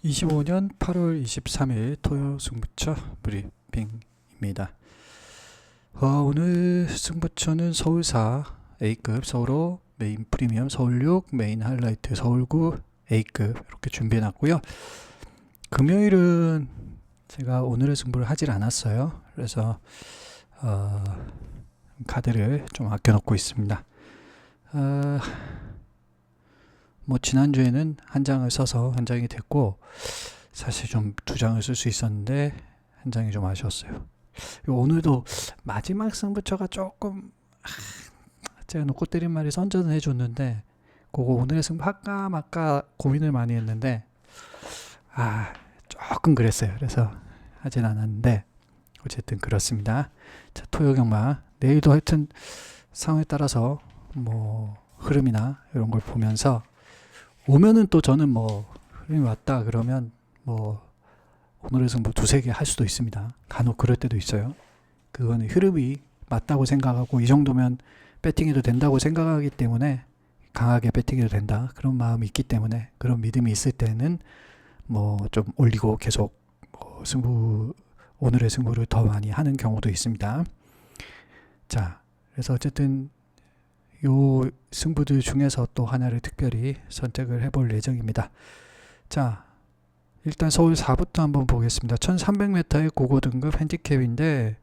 2025년 8월 23일 토요 승부처 브리핑입니다. 오늘 승부처는 서울사 A급, 서울호 메인 프리미엄, 서울6 메인 하이라이트, 서울9 A급 이렇게 준비해 놨고요. 금요일은 제가 오늘의 승부를 하질 않았어요. 그래서 카드를 좀 아껴 놓고 있습니다. 뭐 지난주에는 한 장을 써서 한 장이 됐고, 사실 좀 두 장을 쓸 수 있었는데 한 장이 좀 아쉬웠어요. 오늘도 마지막 승부처가 조금 제가 놓고 때린 말이 선전을 해줬는데, 그거 오늘의 승부 할까 말까 고민을 많이 했는데 조금 그랬어요. 그래서 하진 않았는데 어쨌든 그렇습니다. 자, 토요경마 내일도 하여튼 상황에 따라서 뭐 흐름이나 이런 걸 보면서 오면은 또 저는 뭐 흐름이 왔다 그러면 뭐 오늘의 승부 두세 개 할 수도 있습니다. 간혹 그럴 때도 있어요. 그거는 흐름이 맞다고 생각하고 이 정도면 배팅해도 된다고 생각하기 때문에, 강하게 배팅해도 된다 그런 마음이 있기 때문에, 그런 믿음이 있을 때는 뭐 좀 올리고 계속 뭐 오늘의 승부를 더 많이 하는 경우도 있습니다. 자, 그래서 어쨌든 요 승부들 중에서 또 하나를 특별히 선택을 해볼 예정입니다. 자, 일단 서울 4부터 한번 보겠습니다. 1300m의 고고 등급 핸디캡인데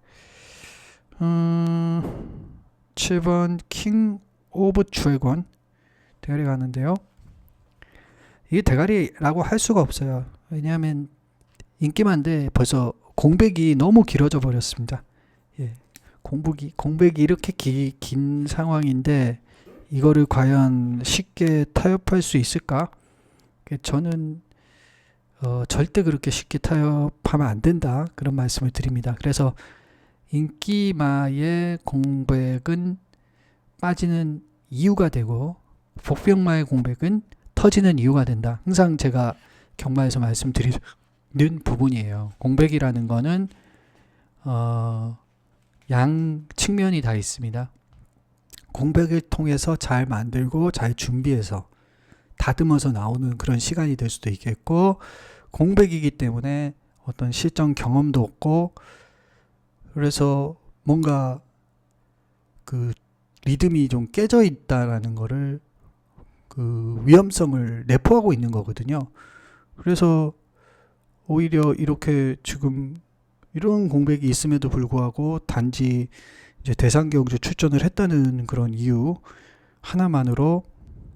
7번 킹 오브 드래곤 대가리 가는데요. 이게 대가리라고 할 수가 없어요. 왜냐하면 인기만데 벌써 공백이 너무 길어져 버렸습니다. 예, 공백이 이렇게 긴 상황인데 이거를 과연 쉽게 타협할 수 있을까? 저는 절대 그렇게 쉽게 타협하면 안 된다 그런 말씀을 드립니다. 그래서 인기마의 공백은 빠지는 이유가 되고 복병마의 공백은 터지는 이유가 된다. 항상 제가 경마에서 말씀드리는 부분이에요. 공백이라는 거는 양 측면이 다 있습니다. 공백을 통해서 잘 만들고 잘 준비해서 다듬어서 나오는 그런 시간이 될 수도 있겠고, 공백이기 때문에 어떤 실전 경험도 없고, 그래서 뭔가 그 리듬이 좀 깨져 있다라는 거를, 그 위험성을 내포하고 있는 거거든요. 그래서 오히려 이렇게 지금 이런 공백이 있음에도 불구하고 단지 이제 대상경주 출전을 했다는 그런 이유 하나만으로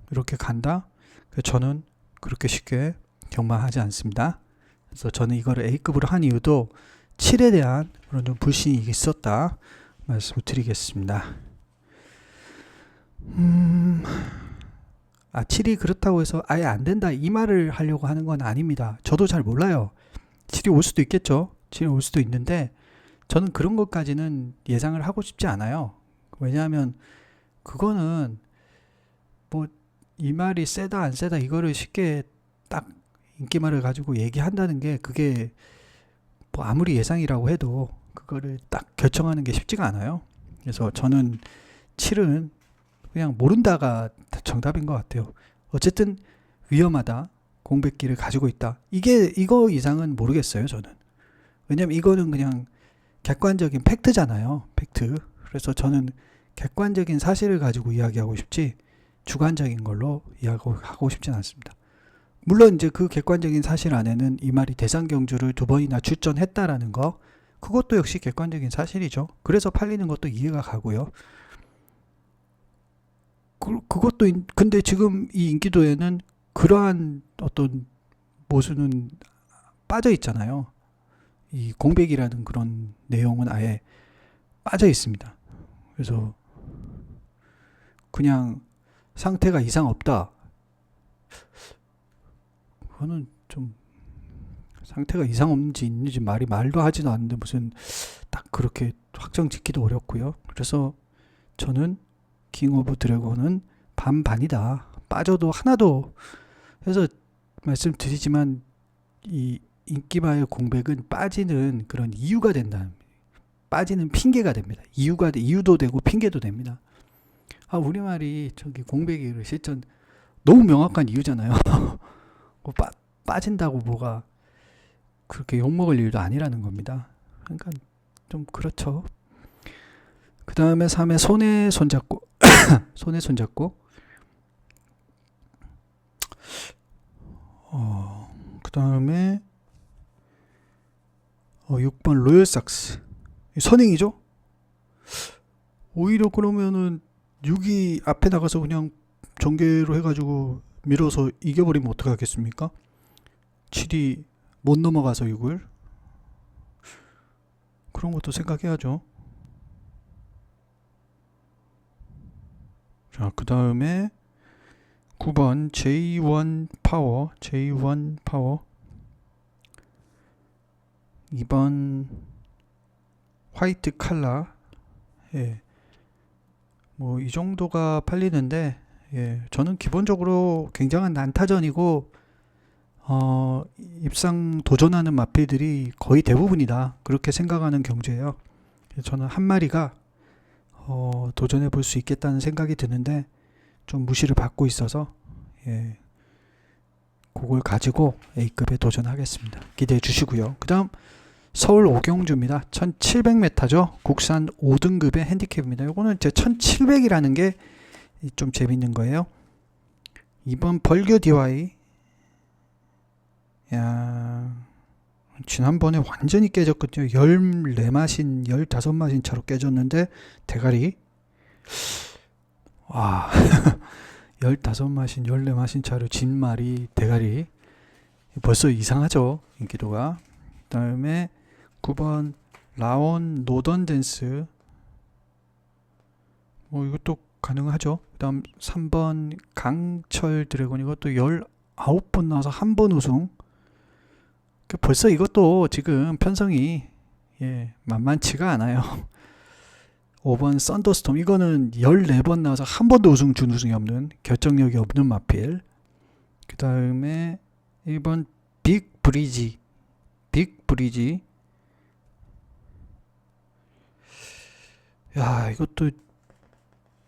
이렇게 간다? 저는 그렇게 쉽게 경마하지 않습니다. 그래서 저는 이거를 A급으로 한 이유도 7에 대한 그런 좀 불신이 있었다 말씀을 드리겠습니다. 7이 그렇다고 해서 아예 안 된다 이 말을 하려고 하는 건 아닙니다. 저도 잘 몰라요. 7이 올 수도 있겠죠. 7이 올 수도 있는데 저는 그런 것까지는 예상을 하고 싶지 않아요. 왜냐하면 그거는 뭐 이 말이 세다 안 세다 이거를 쉽게 딱 인기말을 가지고 얘기한다는 게, 그게 뭐 아무리 예상이라고 해도 그거를 딱 결정하는 게 쉽지가 않아요. 그래서 저는 7은 그냥 모른다가 정답인 것 같아요. 어쨌든 위험하다, 공백기를 가지고 있다, 이거 이상은 모르겠어요 저는. 왜냐면 이거는 그냥 객관적인 팩트잖아요. 팩트. 그래서 저는 객관적인 사실을 가지고 이야기하고 싶지 주관적인 걸로 이야기하고 싶진 않습니다. 물론 이제 그 객관적인 사실 안에는 이 말이 대상경주를 2번이나 출전했다라는 거, 그것도 역시 객관적인 사실이죠. 그래서 팔리는 것도 이해가 가고요. 그것도 근데 지금 이 인기도에는 그러한 어떤 모습은 빠져 있잖아요. 이 공백이라는 그런 내용은 아예 빠져 있습니다. 그래서 그냥 상태가 이상 없다, 그거는 좀 상태가 이상 없는지 있는지 말도 하지도 않는데 무슨 딱 그렇게 확정 짓기도 어렵고요. 그래서 저는 킹 오브 드래곤은 반반이다. 빠져도 하나도. 그래서 말씀드리지만 이 인기마의 공백은 빠지는 그런 이유가 된다. 빠지는 핑계가 됩니다. 이유도 되고 핑계도 됩니다. 우리말이 저기 공백이 실전 너무 명확한 이유잖아요. 빠진다고 뭐가 그렇게 욕먹을 일도 아니라는 겁니다. 그러니까 좀 그렇죠. 그 다음에 3회 손에 손잡고 손에 손잡고 그 다음에 6번 로열삭스 선행이죠. 오히려 그러면은 6이 앞에 나가서 그냥 전개로 해가지고 밀어서 이겨버리면 어떡하겠습니까? 7이 못 넘어가서 6을 그런 것도 생각해야죠. 자, 그 다음에 9번 J1 파워 2번 화이트 칼라 예. 뭐 이 정도가 팔리는데 예. 저는 기본적으로 굉장한 난타전이고 입상 도전하는 마필들이 거의 대부분이다 그렇게 생각하는 경주예요. 저는 한 마리가 도전해 볼 수 있겠다는 생각이 드는데 좀 무시를 받고 있어서 예, 그걸 가지고 A급에 도전하겠습니다. 기대해 주시고요. 그 다음 서울 오경주입니다. 1700m죠. 국산 5등급의 핸디캡입니다. 이거는 제 1700이라는 게 좀 재밌는 거예요. 이번 벌교 DY 야, 지난번에 완전히 깨졌거든요. 14마신 15마신 차로 깨졌는데 대가리 와 15마신 14마신 차로 진 말이 대가리 벌써 이상하죠. 인기도가. 그 다음에 9번 라온 노던 댄스 이것도 가능하죠. 그 다음 3번 강철 드래곤 이것도 19번 나와서 한 번 우승. 벌써 이것도 지금 편성이 예, 만만치가 않아요. 5번 썬더스톰 이거는 14번 나와서 한 번도 우승 준우승이 없는 결정력이 없는 마필. 그 다음에 1번 빅 브리지 야 이것도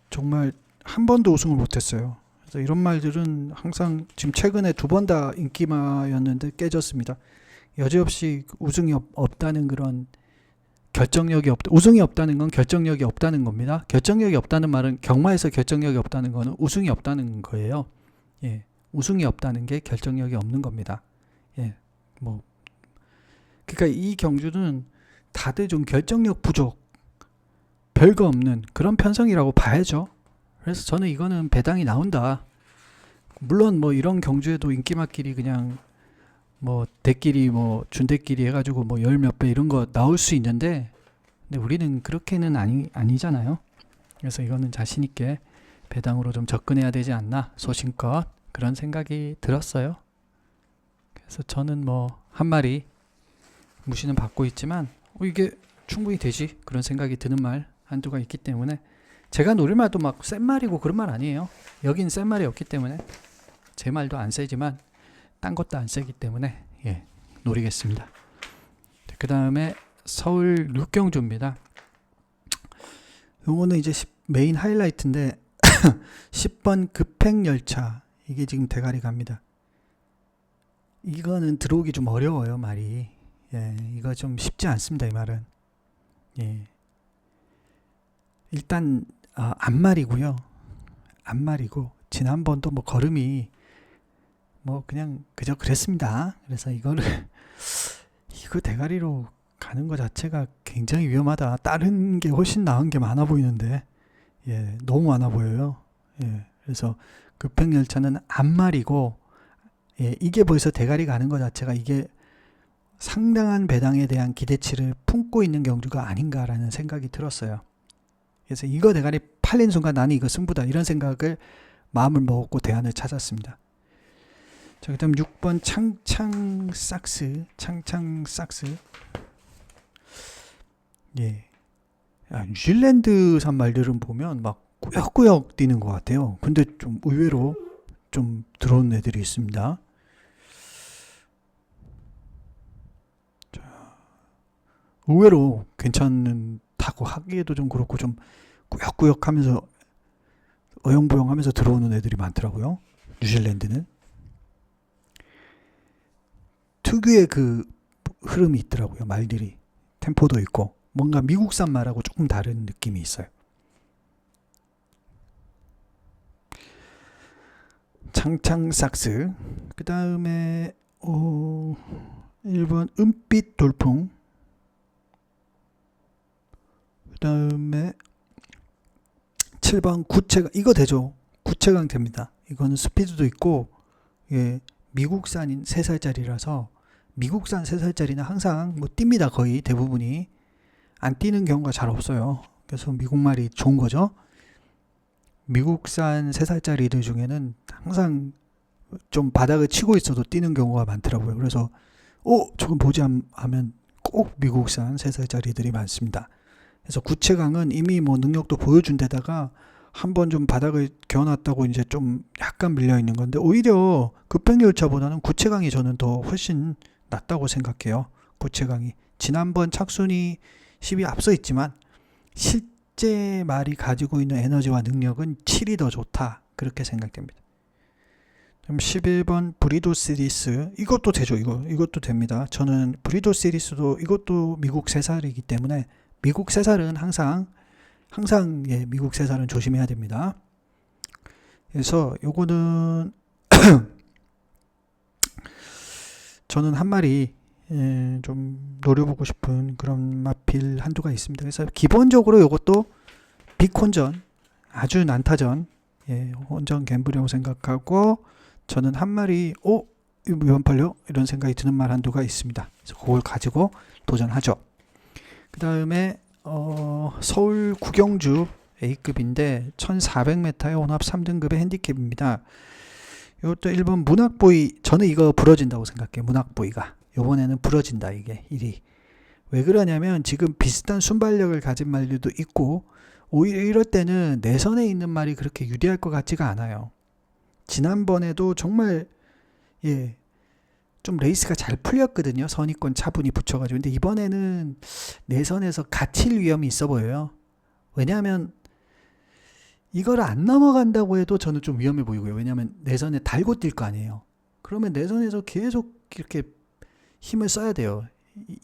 정말 한 번도 우승을 못했어요. 그래서 이런 말들은 항상 지금 최근에 2번 다 인기마였는데 깨졌습니다. 여지없이 우승이 없다는 그런 결정력이 없다. 우승이 없다는 건 결정력이 없다는 겁니다. 결정력이 없다는 말은 경마에서 결정력이 없다는 거는 우승이 없다는 거예요. 예, 우승이 없다는 게 결정력이 없는 겁니다. 예, 뭐 그러니까 이 경주는 다들 좀 결정력 부족, 별거 없는 그런 편성이라고 봐야죠. 그래서 저는 이거는 배당이 나온다. 물론 뭐 이런 경주에도 인기마끼리 그냥 뭐 대끼리 뭐 준대끼리 해가지고 뭐 열 몇 배 이런 거 나올 수 있는데 근데 우리는 그렇게는 아니잖아요. 그래서 이거는 자신 있게 배당으로 좀 접근해야 되지 않나 소신껏 그런 생각이 들었어요. 그래서 저는 뭐 한 마리 무시는 받고 있지만 이게 충분히 되지 그런 생각이 드는 말 한두가 있기 때문에 제가 노릴 말도 막 센 말이고 그런 말 아니에요. 여긴 센 말이 없기 때문에 제 말도 안 세지만 딴 것도 안 세기 때문에 예, 노리겠습니다. 그 다음에 서울 육경주입니다. 요거는 이제 메인 하이라이트인데 10번 급행열차 이게 지금 대가리 갑니다. 이거는 들어오기 좀 어려워요 말이. 예, 이거 좀 쉽지 않습니다 이 말은. 예. 일단 안말이고요. 안말이고 지난번도 뭐 걸음이 뭐 그냥 그저 그랬습니다. 그래서 이거 대가리로 가는 것 자체가 굉장히 위험하다. 다른 게 훨씬 나은 게 많아 보이는데 예, 너무 많아 보여요. 예, 그래서 급행열차는 안말이고 예, 이게 벌써 대가리 가는 것 자체가 이게 상당한 배당에 대한 기대치를 품고 있는 경주가 아닌가라는 생각이 들었어요. 그래서 이거 대가리 팔린 순간 나는 이거 승부다 이런 생각을 마음을 먹고 대안을 찾았습니다. 자, 그 다음 6번 창창삭스 예. 뉴질랜드산 말들은 보면 막 꾸역꾸역 뛰는 것 같아요. 근데 좀 의외로 좀 들어온 애들이 있습니다. 자, 의외로 괜찮다고 하기에도 좀 그렇고 좀 꾸역꾸역 하면서 어영부영 하면서 들어오는 애들이 많더라고요. 뉴질랜드는. 특유의 그 흐름이 있더라고요. 말들이 템포도 있고 뭔가 미국산 말하고 조금 다른 느낌이 있어요. 창창삭스. 그 다음에 1번 은빛 돌풍. 그 다음에 7번 구체강. 이거 되죠. 구체강 됩니다. 이거는 스피드도 있고, 예, 미국산인 3살짜리라서 미국산 3살짜리는 항상 뭐 뜁니다. 거의 대부분이 안 뛰는 경우가 잘 없어요. 그래서 미국말이 좋은 거죠. 미국산 3살짜리들 중에는 항상 좀 바닥을 치고 있어도 뛰는 경우가 많더라고요. 그래서 저건 보지 하면 꼭 미국산 3살짜리들이 많습니다. 그래서 구체강은 이미 뭐 능력도 보여준 데다가 한번 좀 바닥을 겨놨다고 이제 좀 약간 밀려 있는 건데, 오히려 급행열차보다는 구체강이 저는 더 훨씬 낫다고 생각해요. 구체강이 지난번 착순이 10이 앞서 있지만 실제 말이 가지고 있는 에너지와 능력은 7이 더 좋다, 그렇게 생각됩니다. 그럼 11번 브리도 시리스. 이것도 되죠. 이것도 됩니다. 저는 브리도 시리스도 이것도 미국 3살이기 때문에 미국 3살은 항상 예, 미국 3살은 조심해야 됩니다. 그래서 요거는 저는 한 마리 좀 노려보고 싶은 그런 마필 한두가 있습니다. 그래서 기본적으로 요것도 빅혼전, 아주 난타전, 예, 혼전 갬블이라고 생각하고, 저는 한 마리 이거 왜 안 팔려? 이런 생각이 드는 말 한두가 있습니다. 그래서 그걸 가지고 도전하죠. 그 다음에 서울 구경주 A급인데 1400m의 혼합 3등급의 핸디캡입니다. 이것도 1번 문학보이. 저는 이거 부러진다고 생각해요. 문학보이가 이번에는 부러진다. 이게 일이 왜 그러냐면 지금 비슷한 순발력을 가진 말들도 있고, 오히려 이럴 때는 내선에 있는 말이 그렇게 유리할 것 같지가 않아요. 지난번에도 정말 좀 레이스가 잘 풀렸거든요. 선입권 차분히 붙여가지고. 근데 이번에는 내선에서 갇힐 위험이 있어 보여요. 왜냐하면 이걸 안 넘어간다고 해도 저는 좀 위험해 보이고요. 왜냐하면 내선에 달고 뛸 거 아니에요. 그러면 내선에서 계속 이렇게 힘을 써야 돼요.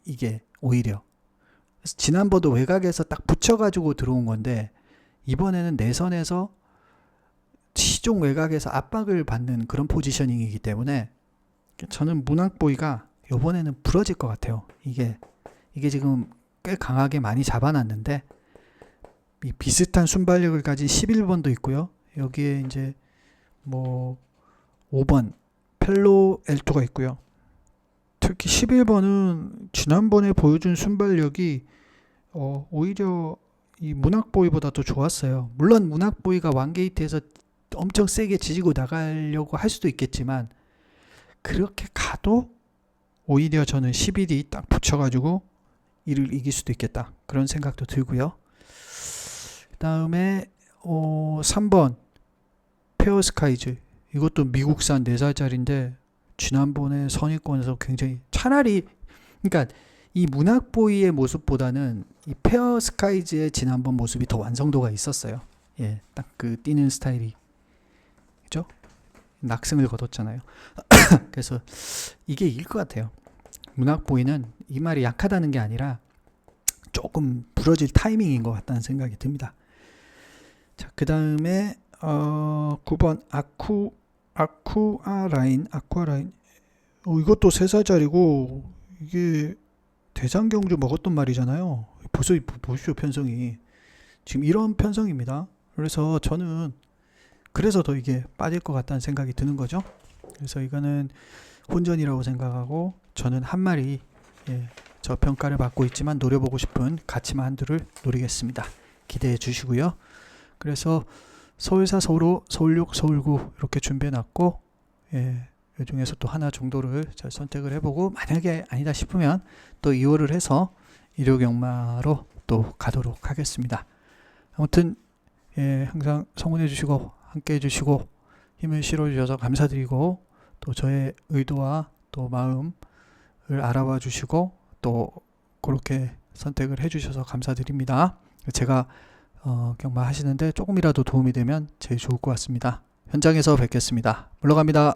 이게 오히려. 그래서 지난번도 외곽에서 딱 붙여가지고 들어온 건데, 이번에는 내선에서 시종 외곽에서 압박을 받는 그런 포지셔닝이기 때문에 저는 문학보이가 이번에는 부러질 것 같아요. 이게 지금 꽤 강하게 많이 잡아놨는데, 이 비슷한 순발력을 가진 11번도 있고요. 여기에 이제 뭐 5번 펠로 L2가 있고요. 특히 11번은 지난번에 보여준 순발력이 오히려 이 문학보이보다 더 좋았어요. 물론 문학보이가 완게이트에서 엄청 세게 지지고 나가려고 할 수도 있겠지만, 그렇게 가도 오히려 저는 11이 딱 붙여가지고 이를 이길 수도 있겠다, 그런 생각도 들고요. 그 다음에 3번 페어스카이즈. 이것도 미국산 4살짜리인데 지난번에 선입권에서 굉장히, 차라리 그러니까 이 문학보이의 모습보다는 이 페어스카이즈의 지난번 모습이 더 완성도가 있었어요. 예, 딱 그 뛰는 스타일이, 그죠? 낙승을 거뒀잖아요. 그래서 이게 이길 것 같아요. 문학보이는 이 말이 약하다는 게 아니라 조금 부러질 타이밍인 것 같다는 생각이 듭니다. 자, 그 다음에 9번 아쿠아라인. 이것도 3살짜리고 이게 대장경주 먹었던 말이잖아요. 보십시오, 편성이. 지금 이런 편성입니다. 그래서 저는 더 이게 빠질 것 같다는 생각이 드는 거죠. 그래서 이거는 혼전이라고 생각하고, 저는 한 마리 저평가를 받고 있지만 노려보고 싶은 가치만 한두를 노리겠습니다. 기대해 주시고요. 그래서 서울사, 서울호, 서울6, 서울9 이렇게 준비해 놨고, 이 중에서 또 하나 정도를 잘 선택을 해보고, 만약에 아니다 싶으면 또 2월을 해서 일요경마로 또 가도록 하겠습니다. 아무튼 항상 성원해 주시고 함께 해 주시고 힘을 실어 주셔서 감사드리고, 또 저의 의도와 또 마음을 알아봐 주시고 또 그렇게 선택을 해 주셔서 감사드립니다. 제가 경마 하시는데 조금이라도 도움이 되면 제일 좋을 것 같습니다. 현장에서 뵙겠습니다. 물러갑니다.